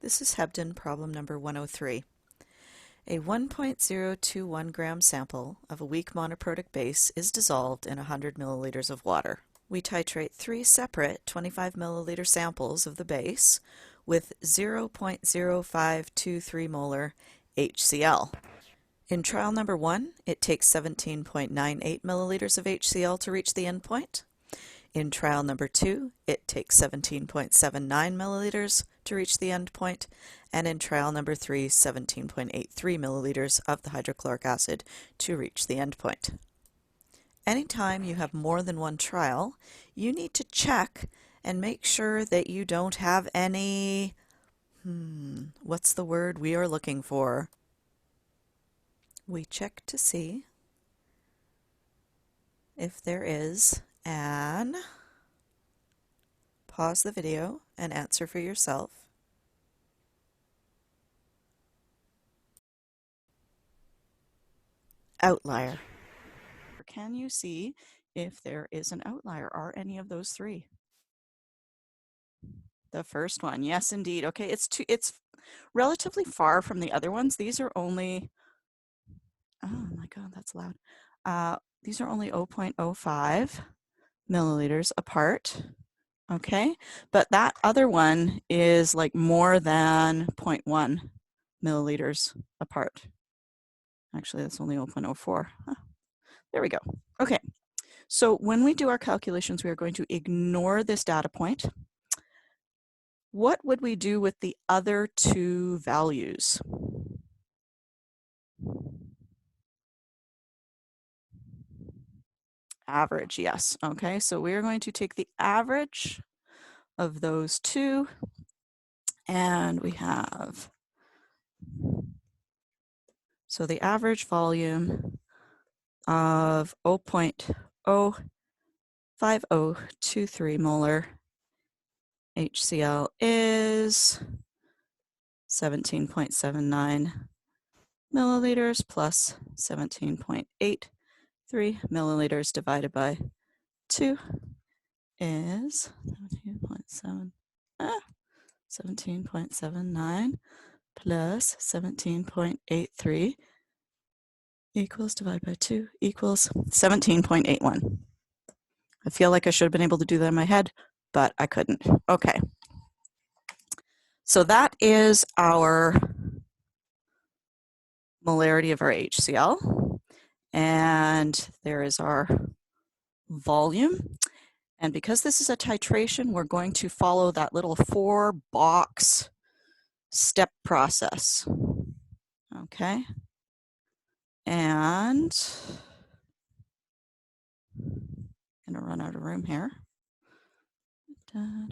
This is Hebden problem number 103. A 1.021 gram sample of a weak monoprotic base is dissolved in 100 milliliters of water. We titrate three separate 25 milliliter samples of the base with 0.0523 molar HCl. In trial number 1, it takes 17.98 milliliters of HCl to reach the endpoint. In trial number 2, it takes 17.79 milliliters to reach the endpoint, and in trial number 3, 17.83 milliliters of the hydrochloric acid to reach the endpoint. Anytime you have more than one trial, you need to check and make sure that you don't have any, what's the word we are looking for? We check to see if there is an, pause the video and answer for yourself. Outlier. Can you see if there is an outlier? Are any of those three? The first one, yes, indeed. Okay, it's relatively far from the other ones. These are only, oh my God, that's loud. These are only 0.05 milliliters apart. Okay, but that other one is like more than 0.1 milliliters apart. Actually, that's only 0.04. Huh. There we go. Okay, so when we do our calculations, we are going to ignore this data point. What would we do with the other two values? Average, yes. Okay, so we are going to take the average of those two, and we have, so the average volume of 0.05023 molar HCl is 17.79 milliliters plus 17.83 milliliters divided by 2 is 17.79 plus 17.83 equals divided by 2 equals 17.81. I feel like I should have been able to do that in my head, but I couldn't. Okay. So that is our molarity of our HCl. And there is our volume. And because this is a titration, we're going to follow that little 4-box step process. Okay. And I'm going to run out of room here. There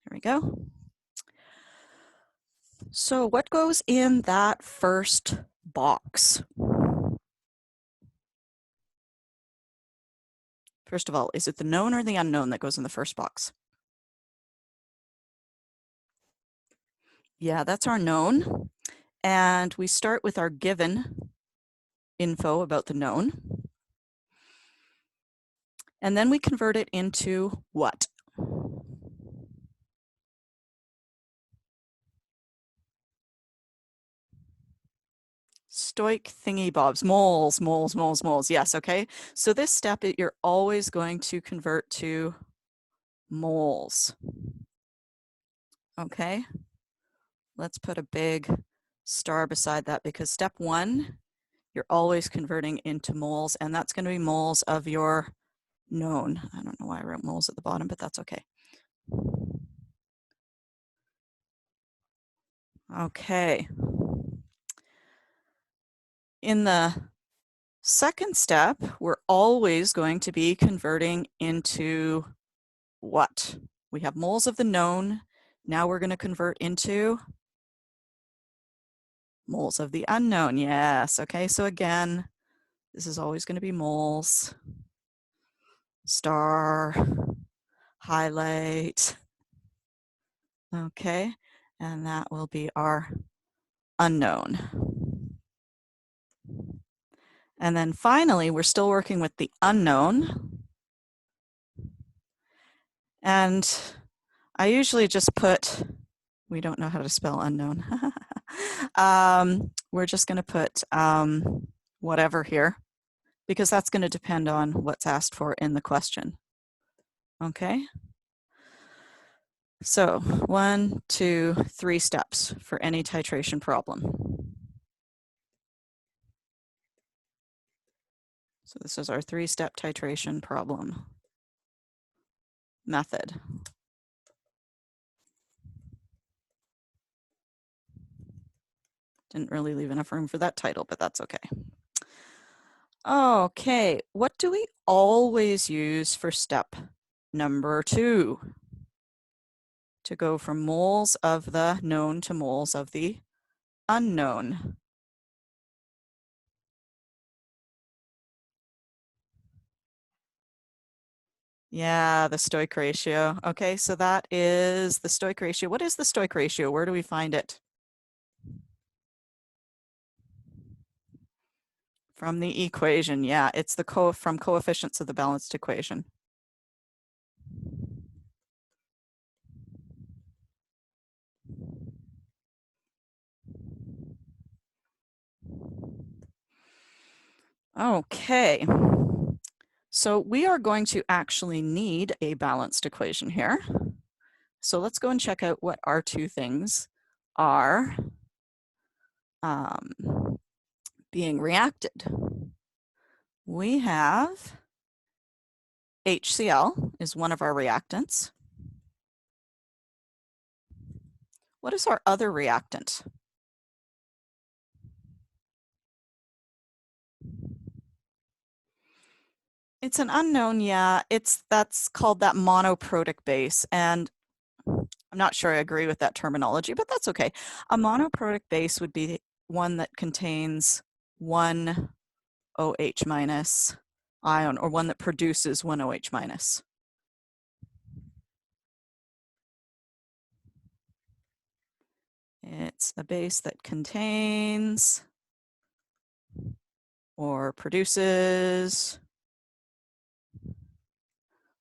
we go. So what goes in that first box? First of all, is it the known or the unknown that goes in the first box? Yeah, that's our known. And we start with our given info about the known. And then we convert it into what? Stoic thingy bobs, moles, moles, moles, moles. Yes, okay. So this step, you're always going to convert to moles. Okay. Let's put a big star beside that because step 1, you're always converting into moles, and that's going to be moles of your known. I don't know why I wrote moles at the bottom, but that's okay. Okay. In the second step, we're always going to be converting into what? We have moles of the known. Now we're going to convert into moles of the unknown. Yes. Okay. So again, this is always going to be moles. Star, highlight. Okay. And that will be our unknown. And then finally, we're still working with the unknown. And I usually just put We don't know how to spell unknown. We're just going to put whatever here, because that's going to depend on what's asked for in the question. Okay? So 1, 2, 3 steps for any titration problem. So this is our 3-step titration problem method. Didn't really leave enough room for that title, but that's okay. Okay, what do we always use for step number 2? To go from moles of the known to moles of the unknown. Yeah, the stoich ratio. Okay, so that is the stoich ratio. What is the stoich ratio? Where do we find it? From the equation. Yeah, it's the from coefficients of the balanced equation. Okay, so we are going to actually need a balanced equation here. So let's go and check out what our two things are being reacted. We have HCl is one of our reactants. What is our other reactant? It's an unknown, yeah. That's called that monoprotic base, and I'm not sure I agree with that terminology, but that's okay. A monoprotic base would be one that contains one OH minus ion, or one that produces one OH minus. It's a base that contains or produces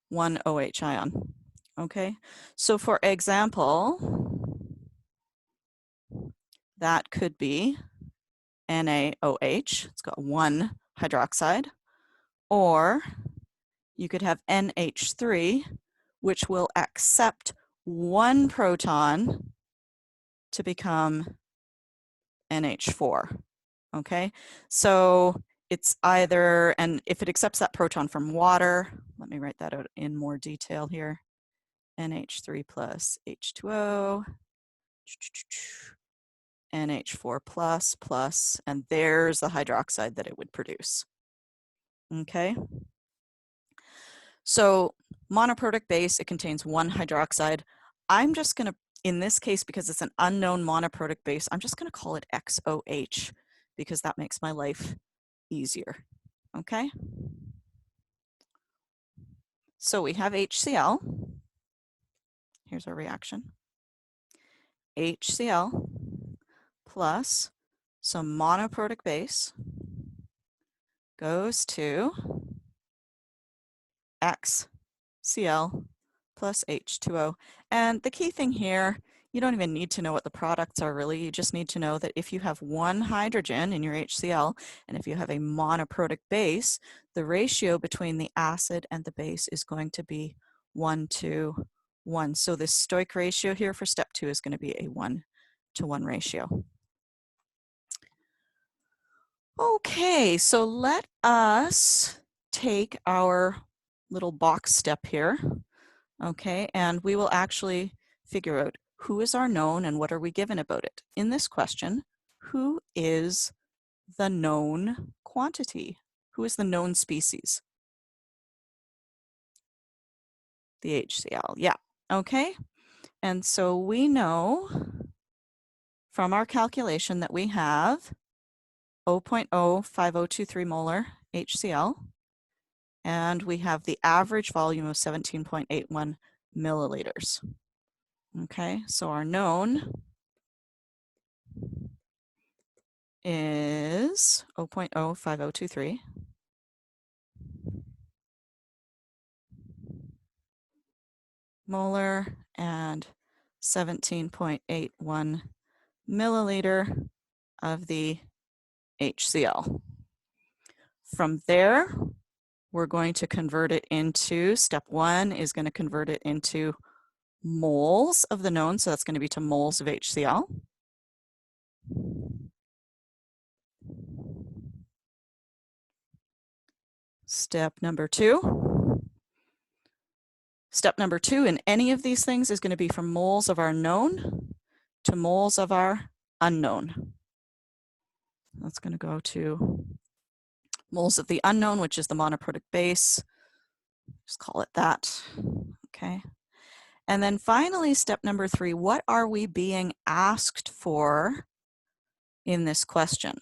one OH ion. Okay, so for example, that could be NaOH, it's got one hydroxide, or you could have NH3, which will accept one proton to become NH4. Okay, so it's either, and if it accepts that proton from water, let me write that out in more detail here. NH3 plus H2O, NH4 plus, and there's the hydroxide that it would produce. Okay, so monoprotic base, it contains one hydroxide. I'm just going to, in this case, because it's an unknown monoprotic base, I'm just going to call it XOH because that makes my life easier. Okay, so we have HCl. Here's our reaction. HCl plus some monoprotic base goes to XCl plus H2O. And the key thing here, you don't even need to know what the products are really. You just need to know that if you have one hydrogen in your HCl, and if you have a monoprotic base, the ratio between the acid and the base is going to be 1:1. So this stoich ratio here for step 2 is going to be a 1:1 ratio. Okay, so let us take our little box step here, okay, and we will actually figure out who is our known and what are we given about it. In this question, who is the known quantity? Who is the known species? The HCl, yeah, okay. And so we know from our calculation that we have 0.05023 molar HCl, and we have the average volume of 17.81 milliliters. Okay, so our known is 0.05023 molar, and 17.81 milliliter of the HCl. From there, we're going to convert it into, step 1 is going to convert it into moles of the known, so that's going to be to moles of HCl. Step number 2 in any of these things is going to be from moles of our known to moles of our unknown. That's going to go to moles of the unknown, which is the monoprotic base. Just call it that. Okay. And then finally, step number 3, what are we being asked for in this question?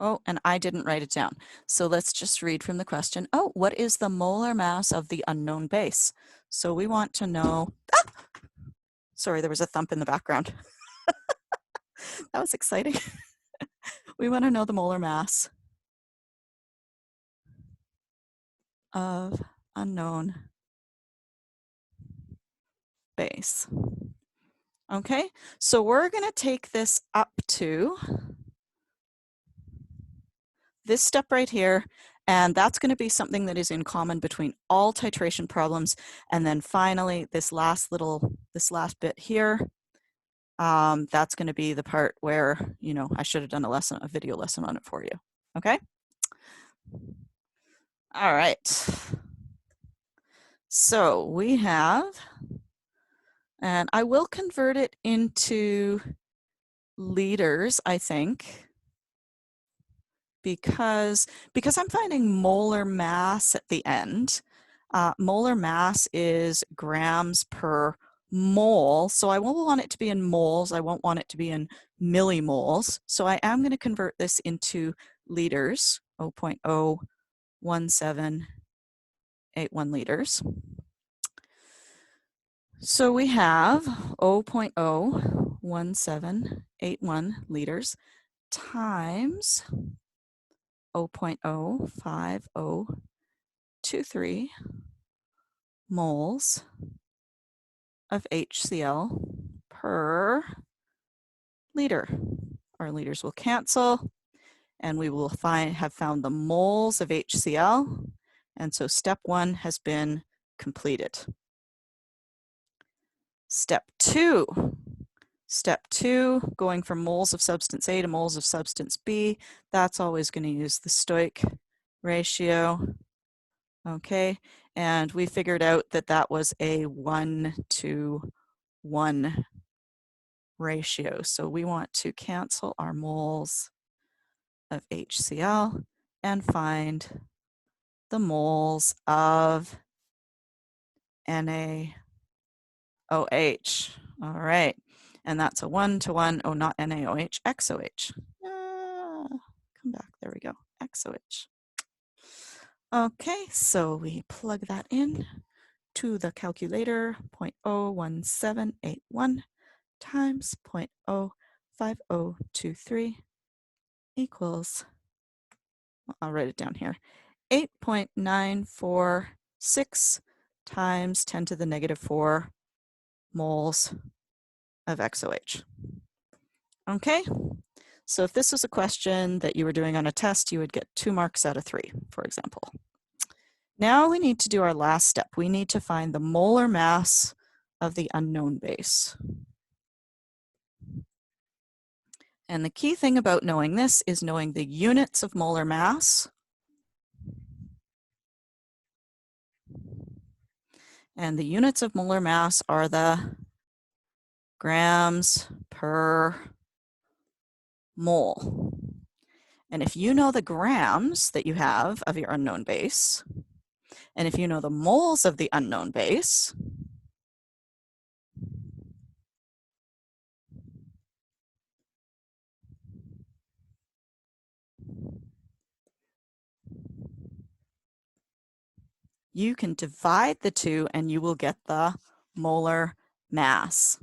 Oh, and I didn't write it down. So let's just read from the question. Oh, what is the molar mass of the unknown base? So we want to know, sorry, there was a thump in the background. That was exciting. We want to know the molar mass of unknown base. Okay, so we're going to take this up to this step right here, and that's going to be something that is in common between all titration problems. And then finally, this last bit here, that's going to be the part where, you know, I should have done a video lesson on it for you. Okay. All right. So we have, and I will convert it into liters, I think, because I'm finding molar mass at the end. Molar mass is grams per mole, so I won't want it to be in moles. I won't want it to be in millimoles. So I am going to convert this into liters, 0.01781 liters. So we have 0.01781 liters times 0.05023 moles of HCl per liter. Our liters will cancel, and we will have found the moles of HCl, and so step 1 has been completed. Step 2, going from moles of substance A to moles of substance B, that's always going to use the Stoich ratio. Okay, and we figured out that that was a 1:1 ratio. So we want to cancel our moles of HCl and find the moles of NaOH. All right, and that's a 1:1, oh, not NaOH, XOH. Come back, there we go, XOH. Okay, so we plug that in to the calculator, 0.01781 times 0.05023 equals, I'll write it down here, 8.946 times 10 to the negative 4 moles of XOH. Okay, so if this was a question that you were doing on a test, you would get 2 marks out of 3, for example. Now we need to do our last step. We need to find the molar mass of the unknown base. And the key thing about knowing this is knowing the units of molar mass. And the units of molar mass are the grams per mole. And if you know the grams that you have of your unknown base, and if you know the moles of the unknown base, you can divide the two and you will get the molar mass.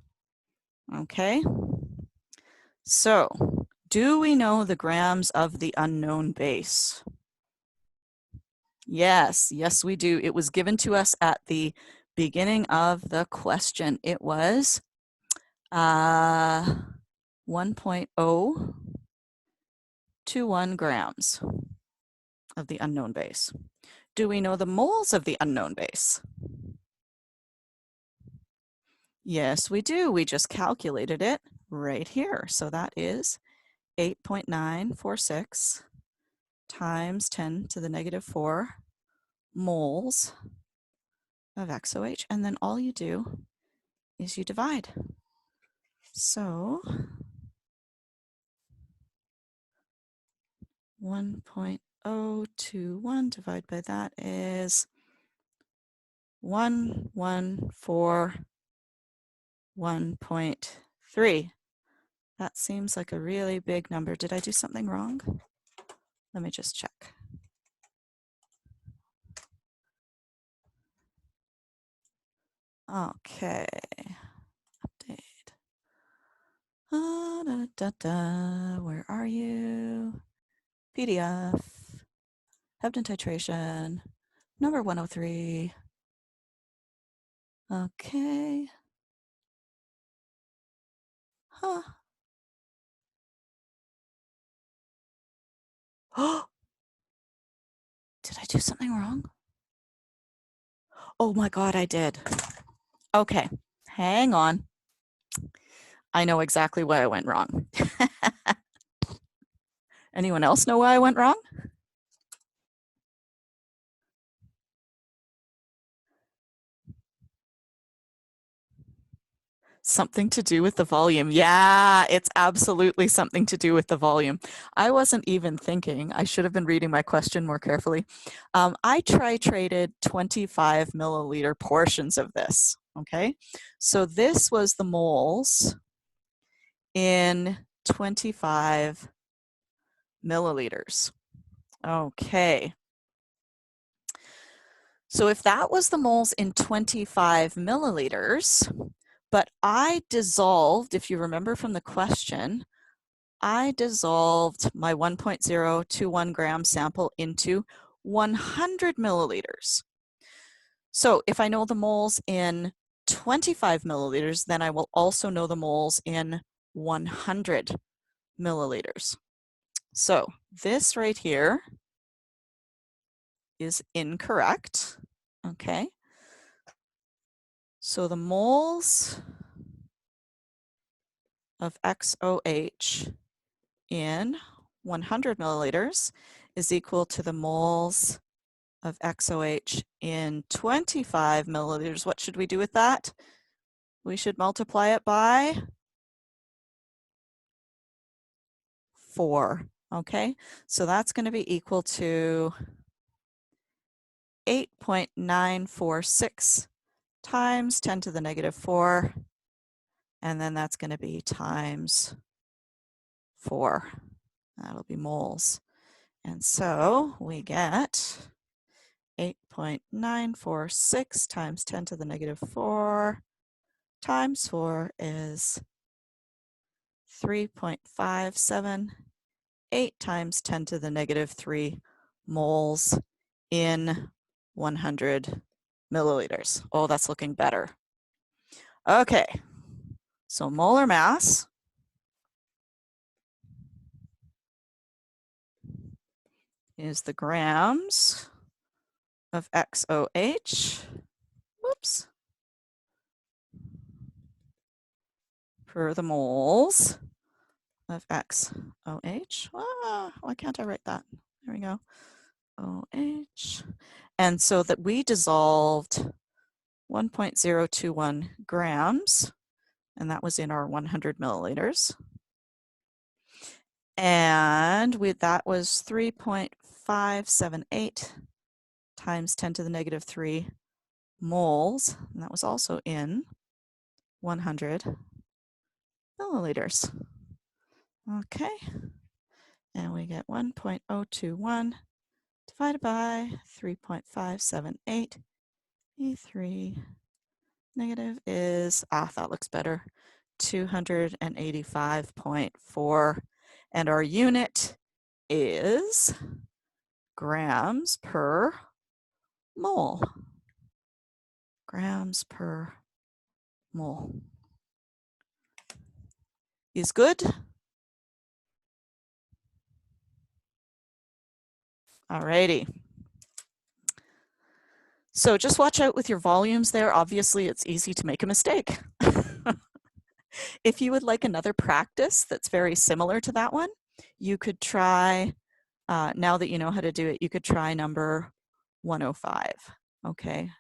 Okay? So, do we know the grams of the unknown base? Yes, yes, we do. It was given to us at the beginning of the question. It was 1.021 grams of the unknown base. Do we know the moles of the unknown base? Yes, we do. We just calculated it right here. So that is 8.946 times 10 to the negative 4 moles of XOH. And then all you do is you divide. So 1.021 divided by that is 141.3. That seems like a really big number. Did I do something wrong? Let me just check. Okay. Update. Where are you? PDF. Hebden titration. Number 103. Okay. Huh. Oh, did I do something wrong? Oh my God, I did. Okay, hang on. I know exactly why I went wrong. Anyone else know why I went wrong? Something to do with the volume. Yeah, it's absolutely something to do with the volume. I wasn't even thinking. I should have been reading my question more carefully. I traded 25 milliliter portions of this, okay? So this was the moles in 25 milliliters. Okay. So if that was the moles in 25 milliliters, but I dissolved, if you remember from the question, I dissolved my 1.021 gram sample into 100 milliliters. So if I know the moles in 25 milliliters, then I will also know the moles in 100 milliliters. So this right here is incorrect, okay? So the moles of XOH in 100 milliliters is equal to the moles of XOH in 25 milliliters. What should we do with that? We should multiply it by 4, okay? So that's going to be equal to 8.946 times 10 to the negative 4, and then that's going to be times 4. That'll be moles. And so we get 8.946 times 10 to the negative 4 times 4 is 3.578 times 10 to the negative 3 moles in 100 milliliters. Oh, that's looking better. Okay, so molar mass is the grams of XOH, whoops, per the moles of XOH. Why can't I write that? There we go. OH. And so that we dissolved 1.021 grams, and that was in our 100 milliliters. And that was 3.578 times 10 to the negative 3 moles, and that was also in 100 milliliters. Okay, and we get 1.021 divided by 3.578. E3 negative is, that looks better, 285.4. And our unit is grams per mole. Grams per mole. Is good? Alrighty. So just watch out with your volumes there. Obviously, it's easy to make a mistake. If you would like another practice that's very similar to that one, you could try, now that you know how to do it, you could try number 105. Okay,